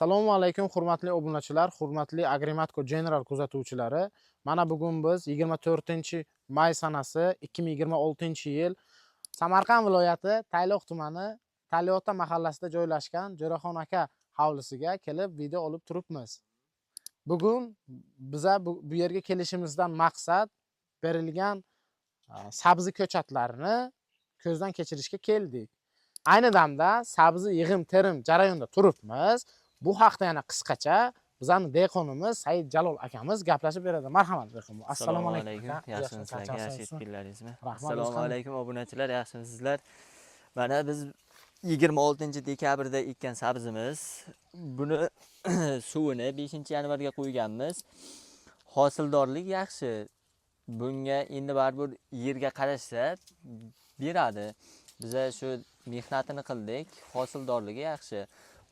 Assalomu alaykum hurmatli obunachilar, hurmatli Agrimatco General kuzatuvchilari. Mana bugun biz 24-may sanasi 2026-yil Samarqand viloyati Tayloq tumani Tayloqta mahallasida joylashgan Jo'raxon aka hovlisiga kelib video olib turibmiz. Bugun biza bu yerga kelishimizdan maqsad berilgan sabzi ko'chatlarini ko'zdan kechirishga keldik. Ayni damda sabzi yig'im terim jarayonida turibmiz. Bu haqda yana qisqacha bizning dehqonimiz Said Jalol akamiz gaplashib beradi. Marhamat dehqon. Assalomu alaykum. Yaxshimisizlar? Yaxshi yetiblaringizmi? Assalomu alaykum obunachilar, yaxshimisizlar? Mana biz 26-dekabrda ekkan sabzimiz. Buni suvini 5-yanvarga qo'yganmiz. Hosildorlik yaxshi. Bunga endi baribir yerga qarashsa beradi. Biz shu mehnatini qildik, hosildorligi yaxshi.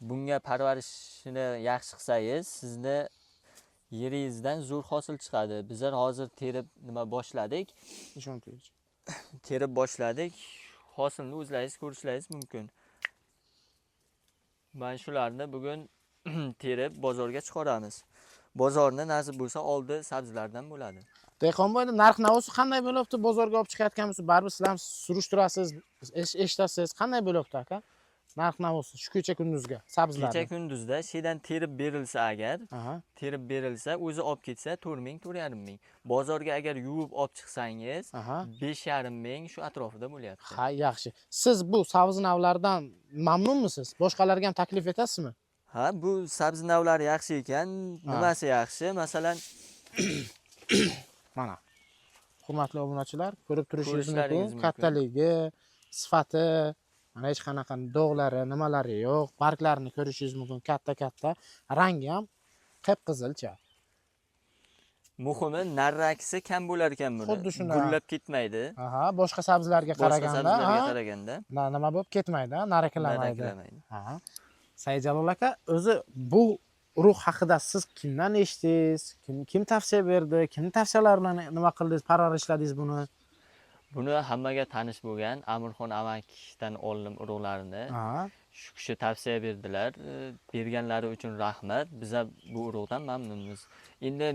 Bunga parvarishini yaxshi qilsangiz, sizni yeringizdan zo'r hosil chiqadi. Bizlar hozir terib boshladik. Terib boshladik. Hosilni o'zlaringiz ko'rishlaringiz mumkin. Mana shularni bugun terib bozorga chiqaramiz. Bozorni nasib bo'lsa oldi sabzilardan bo'ladi. Dehqon boyda narx-navosi qanday bo'lyapti? Bozorga olib chiqayotganmiz, baribir sizlar surishtirasiz, eshitasiz. Qanday bo'lyapti aka? Narx-navosi shu kecha kunduzga sabzilar. Kecha kunduzda shedan terib berilsa agar, terib berilsa, o'zi olib ketsa 4 ming, 4,5 ming. Bozorga agar yuvib olib chiqsangiz, 5,5 ming shu atrofida bo'lyapti. Ha, yaxshi. Siz bu sabzi navlaridan mamnunmisiz? Boshqalarga ham taklif etasizmi? Ha, bu sabzi navlari yaxshi ekan. Nimasi yaxshi? Masalan, mana. Hurmatli obunachilar, ko'rib turishingiz mumkin. Kattaligi, sifati, mana hech qanaqa dog'lari, nimalari yo'q. Barglarini ko'rishingiz mumkin, katta-katta. Rangi ham qip-qizilcha. Muhimi narraksi kam bo'lar ekan buni. Xuddi shunday. Gullab ketmaydi. Aha, boshqa sabzilarga qaraganda, nima bo'lib ketmaydi, naraklamaydi. Ha. Said Jalol aka, o'zi bu urug' haqida siz kimdan eshitdingiz? Kim tavsiya berdi? Kimning tavsiyalari bilan nima qildingiz, parvarishladingiz buni? Buni hammaga tanish bo'lgan Amirxon amakidan oldim urug'larini. Shu kishi tavsiya berdilar. Berganlari uchun rahmat. Biz bu urug'dan mamnunmiz. Endi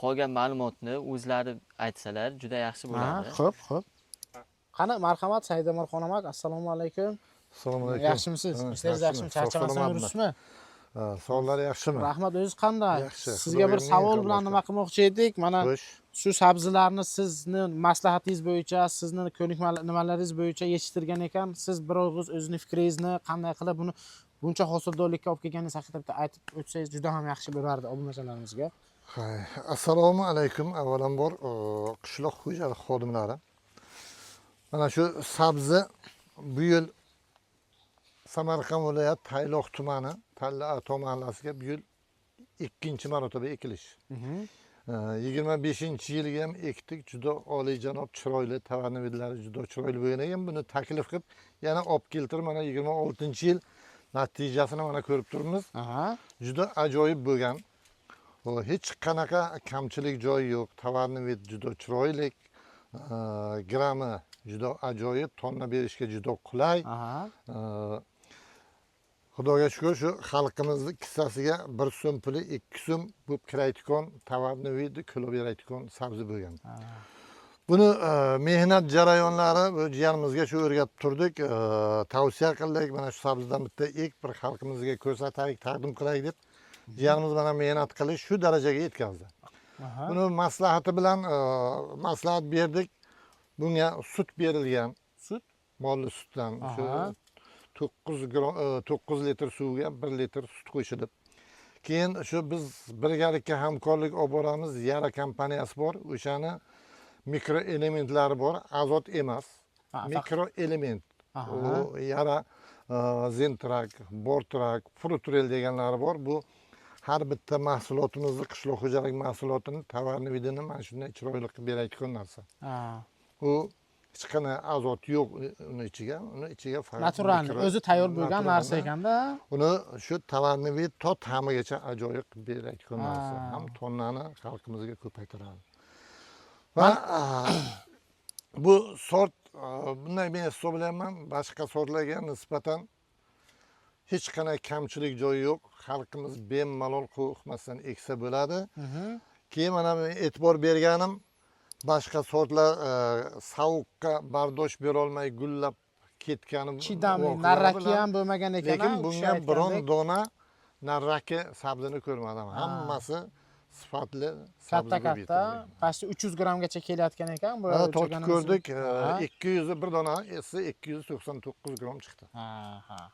qolgan ma'lumotni o'zlari aytsalar juda yaxshi bo'ladi. Xo'p. Qani, marhamat Said Amirxon amak, assalomu alaykum. Assalomu alaykum. Yaxshimisiz? Ishlaringiz yaxshimi? Charchamasdan yuribsizmi? Savollari yaxshimi? Rahmat, o'zingiz qanday? Yaxshi. Sizga bir savol bilan nima qilmoqchi edik. Mana shu sabzilarni sizni maslahatingiz bo'yicha, sizni ko'nikma nimalaringiz bo'yicha yetishtirgan ekan. Siz bir og'iz o'zingiz fikringizni qanday qilib buni buncha hosildorlikka olib kelganingiz haqida bitta aytib o'tsangiz juda ham yaxshi bo'lardi obunachilarimizga. Assalomu alaykum. Avvalambor qishloq xo'jalik xodimlari. Mana shu sabzi bu yil Samarqand viloyati Tayloq tumani Tayloq mahallasiga bu yil 2-marotaba ekilish. 25-yilga ham ekdik. Juda oliyjanob, chiroyli tavarnividlari juda chiroyli bo'lgan ekan. Buni taklif qilib yana olib keltirib, mana 26-yil natijasini mana ko'rib turibmiz. Juda ajoyib bo'lgan. Hech qanaqa kamchilik joyi yo'q. Tavarnivid juda chiroyli. Grami juda ajoyib, tonna berishga juda qulay. Xudoga shukr, shu xalqimizning kissasiga 1 so'm puli 2 so'm bu kirayotgan tavarnivid kilo berayotgan sabzi bo'lgan. Buni mehnat jarayonlari bu jiyanimizga shu o'rgatib turdik, tavsiya qildik. Mana shu sabzidan bitta ek bir xalqimizga ko'rsataylik, taqdim qilaylik deb jiyanimiz mana mehnat qilish shu darajaga yetkazdi. Buni maslahati bilan maslahat berdik. Bunga sut berilgan. Sut? Molli sutdan. Shu 9 litr suvga 1 litr sut qo'shilib. Keyin shu biz birgalikka hamkorlik olib boramiz. Yara kompaniyasi bor. O'shani mikroelementlari bor, azot emas. Mikroelement. U Yara, Zentrak, Bortrak, Frutrel deganlari bor. Bu har bitta mahsulotimizni, qishloq xo'jalik mahsulotini, tavarnividini mana shunday chiroyli qilib berayotgan narsa. U hech qanday azot yo'q uni ichiga. Uni ichiga faqat natural, o'zi tayyor bo'lgan narsa ekanda. Uni shu tavarnivid to ta'migacha ajoyib qilib berayotgan narsa. Ham tonnani xalqimizga ko'paytiradi. Va bu sort bunday men hisoblayman, boshqa sortlarga nisbatan hech qanday kamchilik joyi yo'q. Xalqimiz bemalol qo'rqmasdan eksa bo'ladi. Keyin mana men e'tibor berganim boshqa sortlar sovuqqa bardosh bera olmay gullab ketgani Chidamli, narraki ham bo'lmagan ekan. lekin bunga biron dona narraki sabzini ko'rmadim. Hammasi sifatli sabzi katta, pasti 300 grammgacha kelayotgan ekan. Bu tortib ko'rdik. 200 bir dona esa 299 gram chiqdi.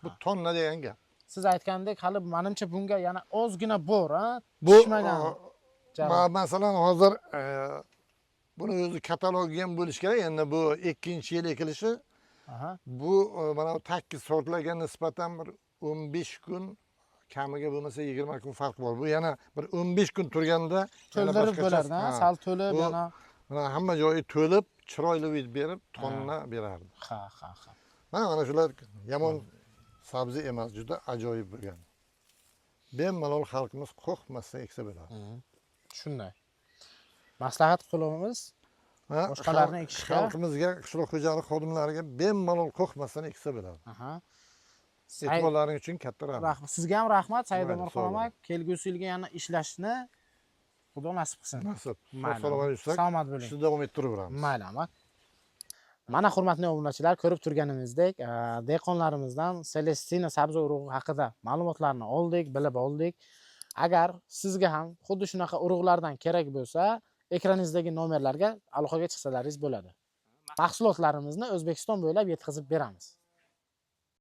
Bu tonna degan gap. Siz aytgandek, hali menimcha bunga yana ozgina bor, ha? Bu Pishmagan. masalan hozir buni o'zi katalogi ham bo'lish kerak. Endi bu 2-yil ekilishi. Bu mana takki sortlarga nisbatan bir 15 kun kamiga bo'lmasa 20 kun farq bor. Bu yana bir 15 kun turganda to'ldirib bo'ladi, sal to'lib yana. Mana hamma joyi to'lib, chiroyli vid berib, tonna berardi. Ha. Mana shular yomon sabzi emas, juda ajoyib bo'lgan. Bemalol xalqimiz qo'rqmasdan eksa bo'ladi. Shunday. Maslahat qilamiz. Boshqalarni ekishga. Xalqimizga, qishloq xo'jalik xodimlariga bemalol qo'rqmasdan eksa bo'ladi. E'tiborlaring uchun katta rahmat. Sizga ham rahmat, Said Omarxon aka. Kelgusi yilga yana ishlashni Xudo nasib qilsin. Nasib. Salomat yursak, salomat bo'ling. ishni davom ettiraveramiz. Mayli, amak. Mana hurmatli obunachilar, ko'rib turganimizdek, dehqonlarimizdan Celestina sabzi urug'i haqida ma'lumotlarni oldik, bilib oldik. Agar sizga ham xuddi shunaqa urug'lardan kerak bo'lsa, ekraningizdagi nomerlarga aloqaga chiqsalaringiz bo'ladi. Mahsulotlarimizni O'zbekiston bo'ylab yetkazib beramiz.